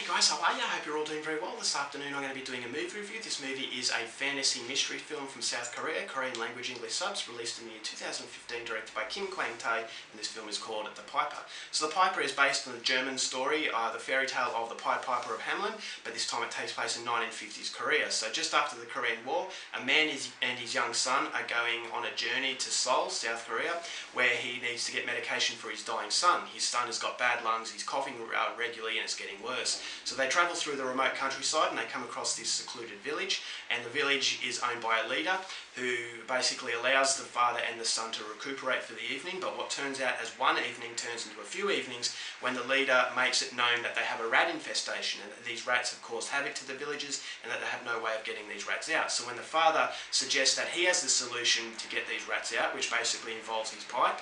Hey guys, how are you? I hope you're all doing very well. This afternoon I'm going to be doing a movie review. This movie is a fantasy mystery film from South Korea, Korean language English subs, released in the year 2015, directed by Kim Kwang-tae, and this film is called The Piper. So The Piper is based on the German story, the fairy tale of the Pied Piper of Hamelin, but this time it takes place in 1950s Korea. So just after the Korean War, a man and his young son are going on a journey to Seoul, South Korea, where he needs to get medication for his dying son. His son has got bad lungs, he's coughing regularly and it's getting worse. So they travel through the remote countryside and they come across this secluded village, and the village is owned by a leader who basically allows the father and the son to recuperate for the evening, but what turns out as one evening turns into a few evenings when the leader makes it known that they have a rat infestation and that these rats have caused havoc to the villagers and that they have no way of getting these rats out. So when the father suggests that he has the solution to get these rats out, which basically involves his pipe,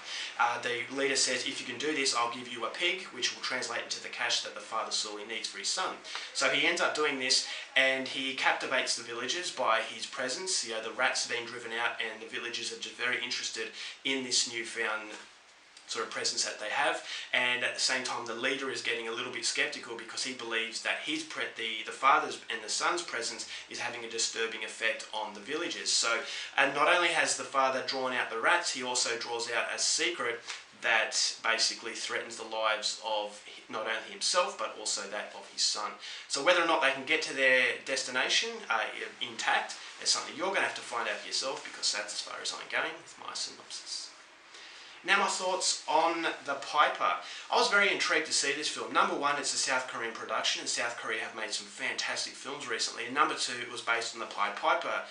the leader says, if you can do this, I'll give you a pig, which will translate into the cash that the father sorely needs for his son. So he ends up doing this, and he captivates the villagers by his presence. You know, the rats have been driven out and the villagers are just very interested in this newfound sort of presence that they have, and at the same time the leader is getting a little bit skeptical because he believes that the father's and the son's presence is having a disturbing effect on the villagers. So not only has the father drawn out the rats, he also draws out a secret that basically threatens the lives of not only himself but also that of his son. So whether or not they can get to their destination intact is something you're going to have to find out for yourself, because that's as far as I'm going with my synopsis. Now my thoughts on The Piper. I was very intrigued to see this film. Number one, it's a South Korean production, and South Korea have made some fantastic films recently. And number two, it was based on the Pied Piper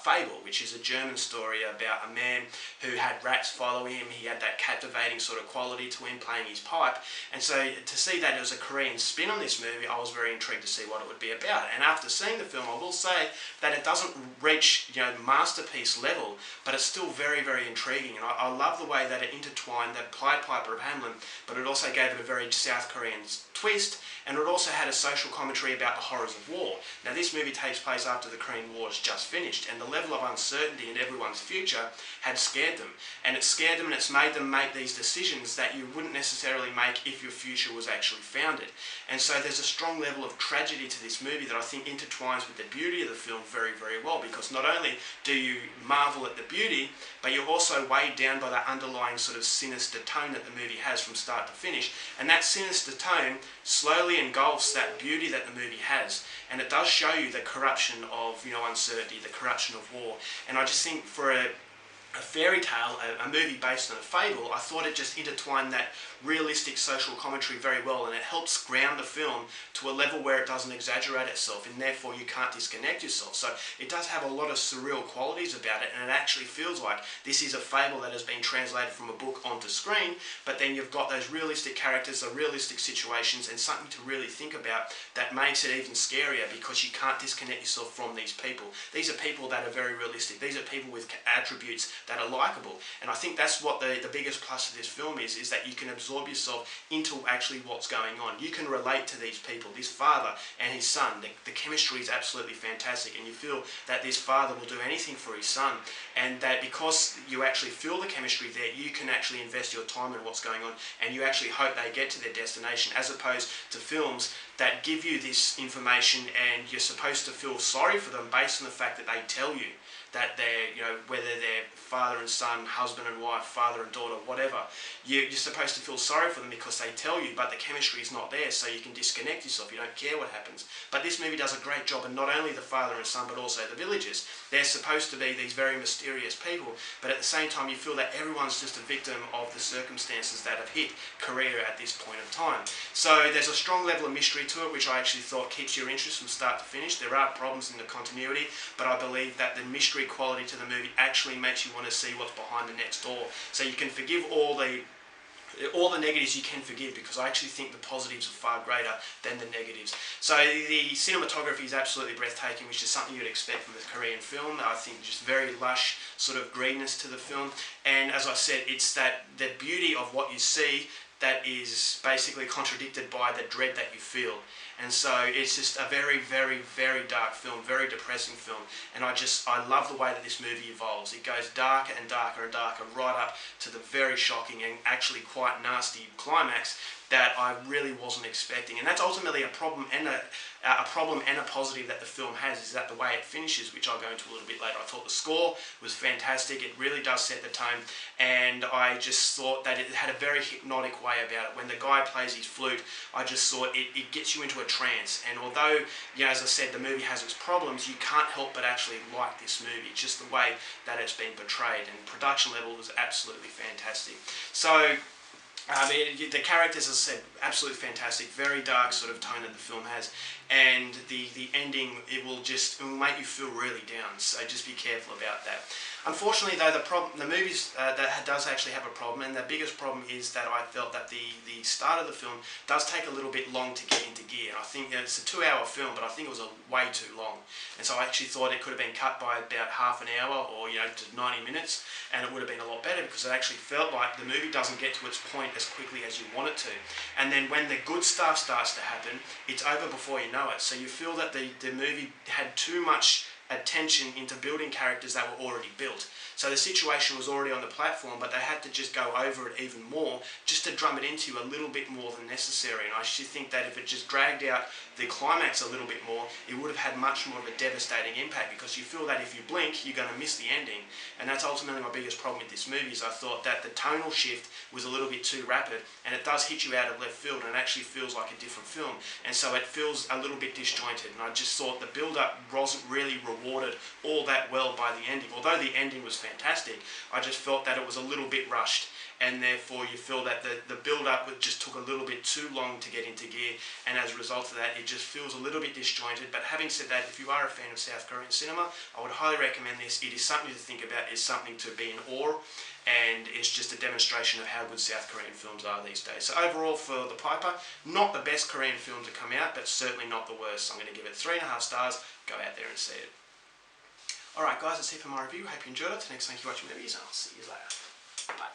fable, which is a German story about a man who had rats follow him. He had that captivating sort of quality to him playing his pipe. And so to see that it was a Korean spin on this movie, I was very intrigued to see what it would be about. And after seeing the film, I will say that it doesn't reach, masterpiece level, but it's still very, very intriguing. And I love the way that it intertwined that Pied Piper of Hamelin, but it also gave it a very South Korean twist, and it also had a social commentary about the horrors of war. Now this movie takes place after the Korean War has just finished, and the level of uncertainty in everyone's future had scared them. And it scared them, and it's made them make these decisions that you wouldn't necessarily make if your future was actually founded. And so there's a strong level of tragedy to this movie that I think intertwines with the beauty of the film very, very well, because not only do you marvel at the beauty, but you're also weighed down by that underlying sort of sinister tone that the movie has from start to finish. And that sinister tone slowly engulfs that beauty that the movie has, and it does show you the corruption of uncertainty, the corruption of war. And I just think for a fairy tale, a movie based on a fable, I thought it just intertwined that realistic social commentary very well, and it helps ground the film to a level where it doesn't exaggerate itself, and therefore you can't disconnect yourself. So it does have a lot of surreal qualities about it, and it actually feels like this is a fable that has been translated from a book onto screen, but then you've got those realistic characters, the realistic situations, and something to really think about that makes it even scarier, because you can't disconnect yourself from these people. These are people that are very realistic. These are people with attributes that are likable, and I think that's what the biggest plus of this film is that you can absorb yourself into actually what's going on. You can relate to these people, this father and his son. The chemistry is absolutely fantastic, and you feel that this father will do anything for his son, and that because you actually feel the chemistry there, you can actually invest your time in what's going on, and you actually hope they get to their destination, as opposed to films that give you this information and you're supposed to feel sorry for them based on the fact that they tell you that they're, whether they're father and son, husband and wife, father and daughter, whatever, you're supposed to feel sorry for them because they tell you, but the chemistry is not there, so you can disconnect yourself. You don't care what happens. But this movie does a great job, and not only the father and son, but also the villagers. They're supposed to be these very mysterious people, but at the same time you feel that everyone's just a victim of the circumstances that have hit Korea at this point of time. So there's a strong level of mystery to it, which I actually thought keeps your interest from start to finish. There are problems in the continuity, but I believe that the mystery quality to the movie actually makes you want to see what's behind the next door. So you can forgive all the negatives you can forgive, because I actually think the positives are far greater than the negatives. So the cinematography is absolutely breathtaking, which is something you'd expect from a Korean film. I think just very lush sort of greenness to the film, and as I said, it's that the beauty of what you see that is basically contradicted by the dread that you feel. And so it's just a very, very, very dark film, very depressing film. And I love the way that this movie evolves. It goes darker and darker and darker, right up to the very shocking and actually quite nasty climax that I really wasn't expecting, and that's ultimately a problem and a positive that the film has, is that the way it finishes, which I'll go into a little bit later. I thought the score was fantastic. It really does set the tone, and I just thought that it had a very hypnotic way about it. When the guy plays his flute, I just thought it gets you into a trance, and although, as I said, the movie has its problems, you can't help but actually like this movie. It's just the way that it's been portrayed, and production level was absolutely fantastic. So the characters, as I said, absolutely fantastic. Very dark sort of tone that the film has, and the ending, it will make you feel really down. So just be careful about that. Unfortunately, though, the movies that does actually have a problem, and the biggest problem is that I felt that the start of the film does take a little bit long to get into gear. I think it's a 2-hour film, but I think it was way too long, and so I actually thought it could have been cut by about half an hour, or to 90 minutes, and it would have been a lot better, because it actually felt like the movie doesn't get to its point as quickly as you want it to, and then when the good stuff starts to happen, it's over before you know it. So you feel that the movie had too much attention into building characters that were already built. So the situation was already on the platform, but they had to just go over it even more, just to drum it into you a little bit more than necessary. And I actually think that if it just dragged out the climax a little bit more, it would have had much more of a devastating impact, because you feel that if you blink, you're going to miss the ending. And that's ultimately my biggest problem with this movie, is I thought that the tonal shift was a little bit too rapid, and it does hit you out of left field, and it actually feels like a different film, and so it feels a little bit disjointed. And I just thought the build-up wasn't really rewarded all that well by the ending. Although the ending was fantastic, I just felt that it was a little bit rushed, and therefore you feel that the build-up just took a little bit too long to get into gear, and as a result of that, it just feels a little bit disjointed. But having said that, if you are a fan of South Korean cinema, I would highly recommend this. It is something to think about, it's something to be in awe, and it's just a demonstration of how good South Korean films are these days. So overall, for The Piper, not the best Korean film to come out, but certainly not the worst. So I'm going to give it 3.5 stars. Go out there and see it. Alright guys, that's it for my review. Hope you enjoyed it. Next, thank you for watching movies, and I'll see you later. Bye.